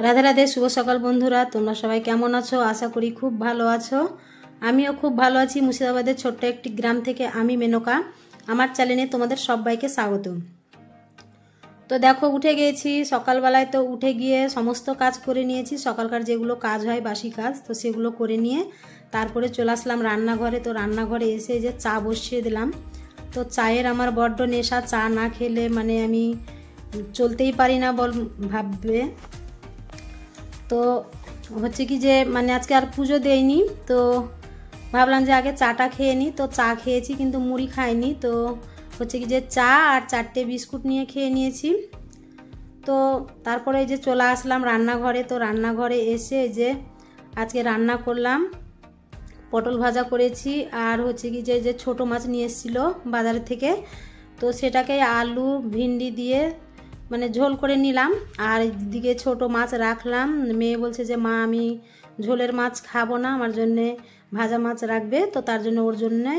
রাধে রাধে, শুভ সকাল বন্ধুরা। তোমরা সবাই কেমন আছো? আশা করি খুব ভালো আছো। আমিও খুব ভালো আছি। মুর্শিদাবাদের ছোট্ট একটি গ্রাম থেকে আমি মেনকা। আমার চ্যানেলে তোমাদের সবাইকে স্বাগত। তো দেখো, উঠে গিয়েছি সকালবেলায়। তো উঠে গিয়ে সমস্ত কাজ করে নিয়েছি, সকালকার যেগুলো কাজ হয় বাসি কাজ, তো সেগুলো করে নিয়ে তারপরে চলে আসলাম রান্নাঘরে। তো রান্নাঘরে এসে যে চা বসিয়ে দিলাম। তো চায়ের আমার বড্ড নেশা, চা না খেলে মানে আমি চলতেই পারি না বল ভাববে। তো হচ্ছে কি যে মানে আজকে আর পুজো দেয়নি, তো ভাবলাম যে আগে চাটা খেয়ে নিই। তো চা খেয়েছি কিন্তু মুড়ি খাইনি। তো হচ্ছে কি যে চা আর 4টে বিস্কুট নিয়ে খেয়ে নিয়েছি। তো তারপরে এই যে চলে আসলাম রান্নাঘরে। তো রান্নাঘরে এসে যে আজকে রান্না করলাম, পটল ভাজা করেছি আর হচ্ছে কি যে ছোটো মাছ নিয়ে এসেছিলো বাজার থেকে, তো সেটাকে আলু ভিন্ডি দিয়ে মানে ঝোল করে নিলাম। আর এদিকে ছোট মাছ রাখলাম। মেয়ে বলছে যে মা আমি ঝোলের মাছ খাবো না, আমার জন্যে ভাজা মাছ রাখবে। তো তার জন্য ওর জন্যে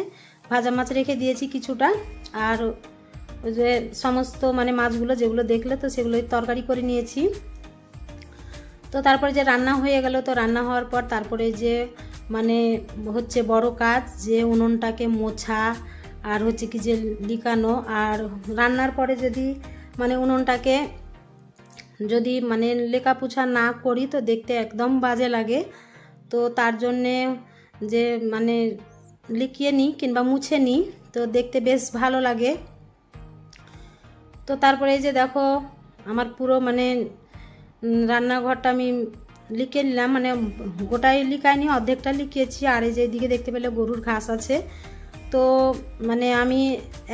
ভাজা মাছ রেখে দিয়েছি কিছুটা। আর ওই যে সমস্ত মানে মাছগুলো যেগুলো দেখলে তো সেগুলোই তরকারি করে নিয়েছি। তো তারপরে যে রান্না হয়ে গেল। তো রান্না হওয়ার পর তারপরে যে মানে হচ্ছে বড় কাজ, যে উনুনটাকে মোছা আর হচ্ছে কি যে লিকানো। আর রান্নার পরে যদি মানে উনুনটাকে যদি মানে লেকা পোছা না করি তো দেখতে একদম বাজে লাগে। তো তার জন্যে যে মানে লিখিয়ে নিই কিংবা মুছে নিই, তো দেখতে বেশ ভালো লাগে। তো তারপরে এই যে দেখো আমার পুরো মানে রান্নাঘরটা আমি লিখে নিলাম, মানে গোটাই লিখাইনি, অর্ধেকটা লিখিয়েছি। আর এই যে এদিকে দেখতে পেলে গরুর ঘাস আছে। তো মানে আমি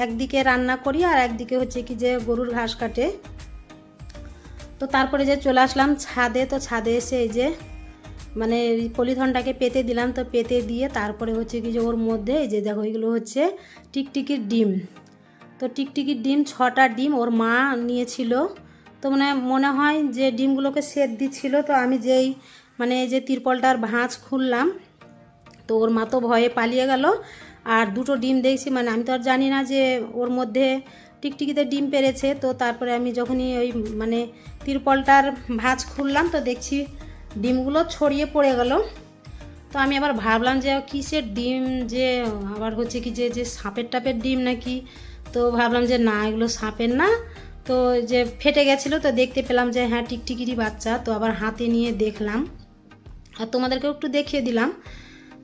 একদিকে রান্না করি আর একদিকে হচ্ছে কি যে গরুর ঘাস কাটে। তো তারপরে যে চলে আসলাম ছাদে। তো ছাদে এসে এই যে মানে পলিথনটাকে পেতে দিলাম। তো পেতে দিয়ে তারপরে হচ্ছে কি যে ওর মধ্যে এই যে দেখো এগুলো হচ্ছে টিকটিকির ডিম। তো টিকটিকির ডিম 6টা ডিম ওর মা নিয়েছিল। তো মানে মনে হয় যে ডিমগুলোকে সেদ দিচ্ছিল। তো আমি যেই মানে এই যে তিরপলটার ভাঁজ খুললাম, তো ওর মা তো ভয়ে পালিয়ে গেল। আর 2টো ডিম দেখছি, মানে আমি তো আর জানি না যে ওর মধ্যে টিকটিকিতে ডিম পেরেছে। তো তারপরে আমি যখনই ওই মানে তিরপলটার ভাঁজ খুললাম তো দেখছি ডিমগুলো ছড়িয়ে পড়ে গেল। তো আমি আবার ভাবলাম যে কিসের ডিম, যে আবার হচ্ছে কি যে সাপের টাপের ডিম নাকি। তো ভাবলাম যে না, এগুলো সাপের না। তো যে ফেটে গেছিলো, তো দেখতে পেলাম যে হ্যাঁ টিকটিকিরই বাচ্চা। তো আবার হাতে নিয়ে দেখলাম আর তোমাদেরকেও একটু দেখিয়ে দিলাম।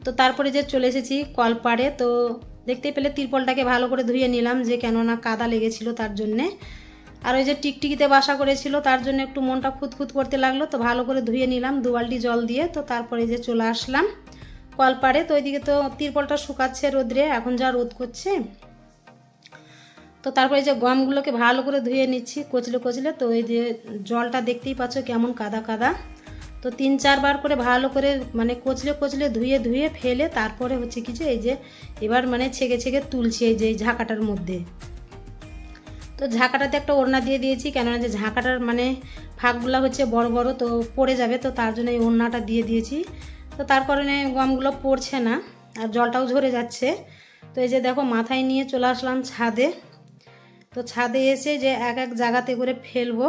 তো তারপরে যে চলে এসেছি কলপাড়ে। তো দেখতে পেলে তিরপলটাকে ভালো করে ধুয়ে নিলাম, যে কেননা কাদা লেগেছিল তার জন্যে। আর ওই যে টিকটিকিতে বাসা করেছিল তার জন্য একটু মনটা খুঁতখুত করতে লাগলো। তো ভালো করে ধুয়ে নিলাম 2 বালতি জল দিয়ে। তো তারপরে যে চলে আসলাম কলপাড়ে। তো ওইদিকে তো তিরপলটা শুকাচ্ছে রোদ্রে, এখন যা রোদ করছে। তো তারপরে যে গমগুলোকে ভালো করে ধুয়ে নিচ্ছি কচলে কচলে। তো এই যে জলটা দেখতেই পাচ্ছ কেমন কাদা কাদা। তো 3-4 বার করে ভালো করে মানে কচলে কচলে ধুয়ে ধুয়ে ফেলে তারপরে হচ্ছে কি যে এই যে এবার মানে ছেঁকে ছেঁকে তুলছি এই যে ঝাঁকাটার মধ্যে। তো ঝাঁকাটাতে একটা ওড়না দিয়ে দিয়েছি, কেননা যে ঝাঁকাটার মানে ফাঁকগুলো হচ্ছে বড় বড়, তো পড়ে যাবে। তো তার জন্য এই ওড়নাটা দিয়ে দিয়েছি। তো তার কারণে গমগুলো পড়ছে না আর জলটাও ঝরে যাচ্ছে। তো এই যে দেখো মাথায় নিয়ে চলে আসলাম ছাদে। তো ছাদে এসে যে এক এক জায়গাতে করে ফেলবো।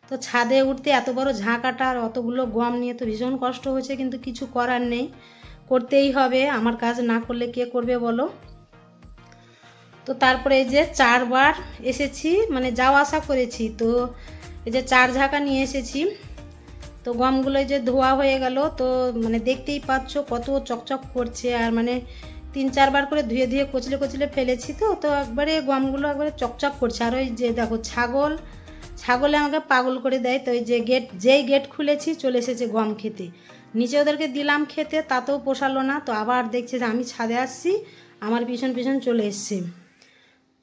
তো ছাদে উঠতে এত বড় ঝাঁকাটা আর অতগুলো গম নিয়ে তো ভীষণ কষ্ট হয়েছে, কিন্তু কিছু করার নেই, করতেই হবে। আমার কাজ না করলে কে করবে বলো। তো তারপরে এই যে 4 বার এসেছি, মানে যাওয়া আসা করেছি। তো এই যে 4 ঝাঁকা নিয়ে এসেছি। তো গমগুলো যে ধোয়া হয়ে গেল। তো মানে দেখতেই পাচ্ছ কত চকচক করছে। আর মানে 3-4 বার করে ধুয়ে ধুয়ে কচলে কচলে ফেলেছি। তো তো একবারে গমগুলো একবারে চকচক করছে। আর ওই যে দেখো ছাগলে আমাকে পাগল করে দেয়। তো ওই যে যেই গেট খুলেছি চলে এসেছে গম খেতে। নিচে ওদেরকে দিলাম খেতে, তাতেও পোষালো না। তো আবার দেখছে যে আমি ছাদে আসছি, আমার পিছন পিছন চলে এসছে।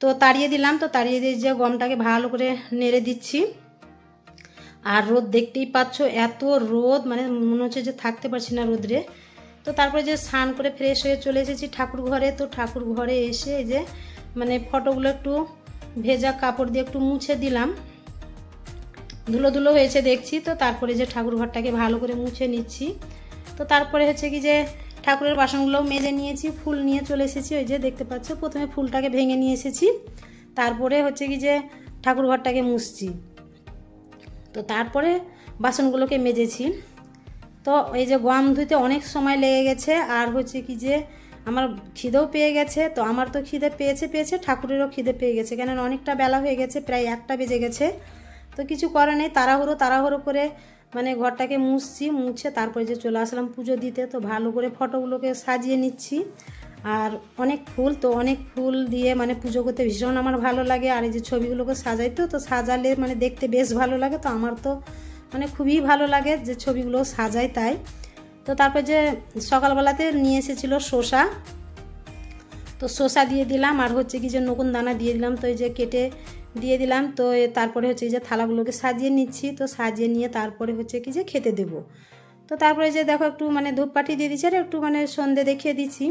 তো তাড়িয়ে দিলাম। তো তাড়িয়ে দিয়ে যে গমটাকে ভালো করে নেড়ে দিচ্ছি। আর রোদ দেখতেই পাচ্ছ এত রোদ, মানে মনে হচ্ছে যে থাকতে পারছি না রোদ্রে। তো তারপরে যে স্নান করে ফ্রেশ হয়ে চলে এসেছি ঠাকুর ঘরে। তো ঠাকুর ঘরে এসে এই যে মানে ফটোগুলো একটু ভেজা কাপড় দিয়ে একটু মুছে দিলাম, ধুলো ধুলো হয়েছে দেখছি। তো তারপরে যে ঠাকুর ঘরটাকে ভালো করে মুছে নিচ্ছি। তো তারপরে হচ্ছে কি যে ঠাকুরের বাসনগুলোও মেজে নিয়েছি, ফুল নিয়ে চলে এসেছি। ওই যে দেখতে পাচ্ছ প্রথমে ফুলটাকে ভেঙে নিয়ে এসেছি, তারপরে হচ্ছে কি যে ঠাকুর ঘরটাকে মুছছি। তো তারপরে বাসনগুলোকে মেজেছি। তো এই যে গম ধুইতে অনেক সময় লেগে গেছে, আর হচ্ছে কি যে আমার খিদেও পেয়ে গেছে। তো আমার তো খিদে পেয়েছে, ঠাকুরেরও খিদে পেয়ে গেছে, কেননা অনেকটা বেলা হয়ে গেছে, প্রায় 1টা বেজে গেছে। তো কিছু করার নেই, তাড়াহুড়ো করে মানে ঘরটাকে মুছে তারপরে যে চলে আসলাম পুজো দিতে। তো ভালো করে ফটোগুলোকে সাজিয়ে নিচ্ছি। আর অনেক ফুল দিয়ে মানে পুজো করতে ভীষণ আমার ভালো লাগে। আর এই যে ছবিগুলোকে সাজাইতো, তো সাজালে মানে দেখতে বেশ ভালো লাগে। তো আমার তো মানে খুবই ভালো লাগে যে ছবিগুলো সাজাই তাই। তো তারপর যে সকালবেলাতে নিয়ে এসেছিলো শসা, তো শসা দিয়ে দিলাম, আর হচ্ছে কি যে নকুন দানা দিয়ে দিলাম। তো এই যে কেটে দিয়ে দিলাম। তো তারপরে হচ্ছে যে থালাগুলোকে সাজিয়ে নিচ্ছি। তো সাজিয়ে নিয়ে তারপরে হচ্ছে কি যে খেতে দেব। তো তারপরে যে দেখো একটু মানে ধূপকাঠি দিয়ে দিচ্ছি, আর একটু মানে সন্ধে দেখিয়ে দিচ্ছি।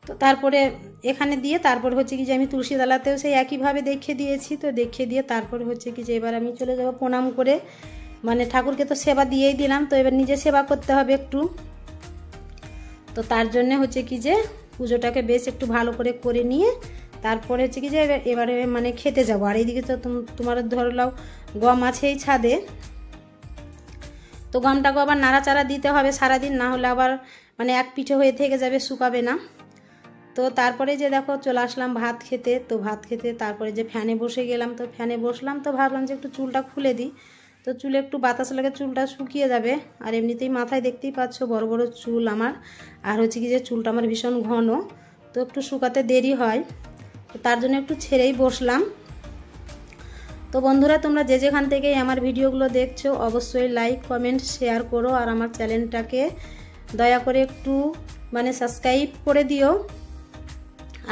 তো তারপরে এখানে দিয়ে তারপরে হচ্ছে কি যে আমি তুলসী তলাতেও সেই একইভাবে দেখিয়ে দিয়েছি। তো দেখিয়ে দিয়ে তারপরে হচ্ছে কি যে এবার আমি চলে যাব প্রণাম করে, মানে ঠাকুরকে তো সেবা দিয়েই দিলাম, তো এবার নিজে সেবা করতে হবে একটু। তো তার জন্য হচ্ছে কি যে পুজোটাকে বেশ একটু ভালো করে নিয়ে তারপরে হচ্ছে কি যে এবারে মানে খেতে যাব। আর এইদিকে তো তোমার ধরলাও গম আছেই ছাদে, তো গমটাকে আবার নাড়াচাড়া দিতে হবে সারাদিন, না হলে আবার মানে এক পিঠে হয়ে থেকে যাবে, শুকাবে না। তো তারপরে যে দেখো চলে আসলাম ভাত খেতে। তো ভাত খেতে তারপরে যে ফ্যানে বসে গেলাম। তো ফ্যানে বসলাম, তো ভাবলাম যে একটু চুলটা খুলে দিই। তো চুলে একটু বাতাস লাগে, চুলটা শুকিয়ে যাবে। আর এমনিতেই মাথায় দেখতেই পাচ্ছ বড় বড় চুল আমার, আর হচ্ছে কি যে চুলটা আমার ভীষণ ঘন, তো একটু শুকাতে দেরি হয়। তো তার জন্য একটু ছেড়েই বসলাম। তো বন্ধুরা, তোমরা যে যেখান থেকেই আমার ভিডিওগুলো দেখছো অবশ্যই লাইক কমেন্ট শেয়ার করো, আর আমার চ্যানেলটাকে দয়া করে একটু মানে সাবস্ক্রাইব করে দিও।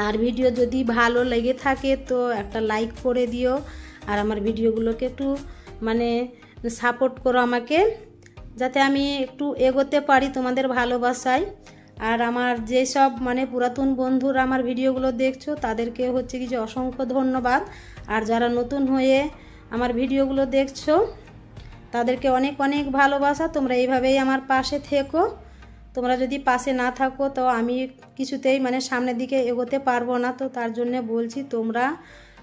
আর ভিডিও যদি ভালো লেগে থাকে তো একটা লাইক করে দিও, আর আমার ভিডিওগুলোকে একটু মানে সাপোর্ট করো আমাকে, যাতে আমি একটু এগোতে পারি তোমাদের ভালোবাসায়। আর আমার যেসব মানে পুরাতন বন্ধুরা আমার ভিডিওগুলো দেখছো তাদেরকে হচ্ছে কি যে অসংখ্য ধন্যবাদ। আর যারা নতুন হয়ে আমার ভিডিওগুলো দেখছো তাদেরকে অনেক অনেক ভালোবাসা। তোমরা এইভাবেই আমার পাশে থেকো। তোমরা যদি পাশে না থাকো তো আমি কিছুতেই মানে সামনের দিকে এগোতে পারবো না। তো তার জন্য বলছি তোমরা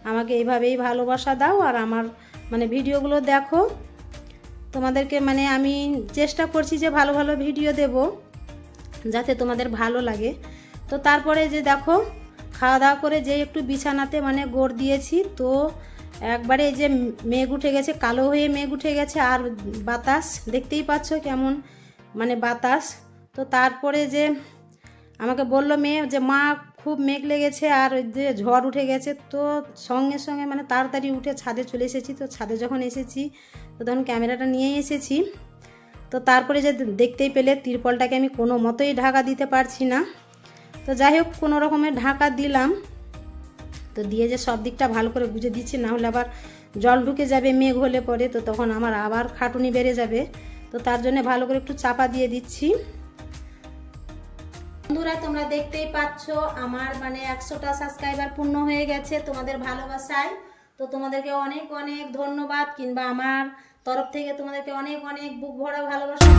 আমাকে এইভাবেই ভালোবাসা দাও, আর আমার মানে ভিডিওগুলো দেখো। তোমাদেরকে মানে আমি চেষ্টা করছি যে ভালো ভালো ভিডিও দেব, যাতে তোমাদের ভালো লাগে। তো তারপরে যে দেখো খাওয়া দাওয়া করে যে একটু বিছানাতে মানে গোড় দিয়েছি। তো একবারে এই যে মেঘ উঠে গেছে, কালো হয়ে মেঘ উঠে গেছে, আর বাতাস দেখতেই পাচ্ছ কেমন মানে বাতাস। তো তারপরে যে আমাকে বলল মেয়ে যে মা খুব মেঘ লেগেছে আর যে ঝড় উঠে গেছে। তো সঙ্গে সঙ্গে মানে তাড়াতাড়ি উঠে ছাদে চলে এসেছি। তো ছাদে যখন এসেছি তো তখন ক্যামেরাটা নিয়েই এসেছি। তো তারপরে যে দেখতেই পেলে তিরপলটাকে আমি কোনো মতোই ঢাকা দিতে পারছি না। তো যাই হোক কোনো রকমের ঢাকা দিলাম। তো দিয়ে যে সব দিকটা ভালো করে বুঝে দিচ্ছি, না হলে আবার জল ঢুকে যাবে মেঘ হলে পরে, তো তখন আমার আবার খাটুনি বেড়ে যাবে। তো তার জন্য ভালো করে একটু চাপা দিয়ে দিচ্ছি। বন্ধুরা, তোমরা দেখতেই পাচ্ছ আমার মানে 100টা সাবস্ক্রাইবার পূর্ণ হয়ে গেছে তোমাদের ভালোবাসায়। তো তোমাদেরকে অনেক অনেক ধন্যবাদ, কিংবা আমার তরফ থেকে তোমাদেরকে অনেক অনেক বুক ভরা ভালোবাসা।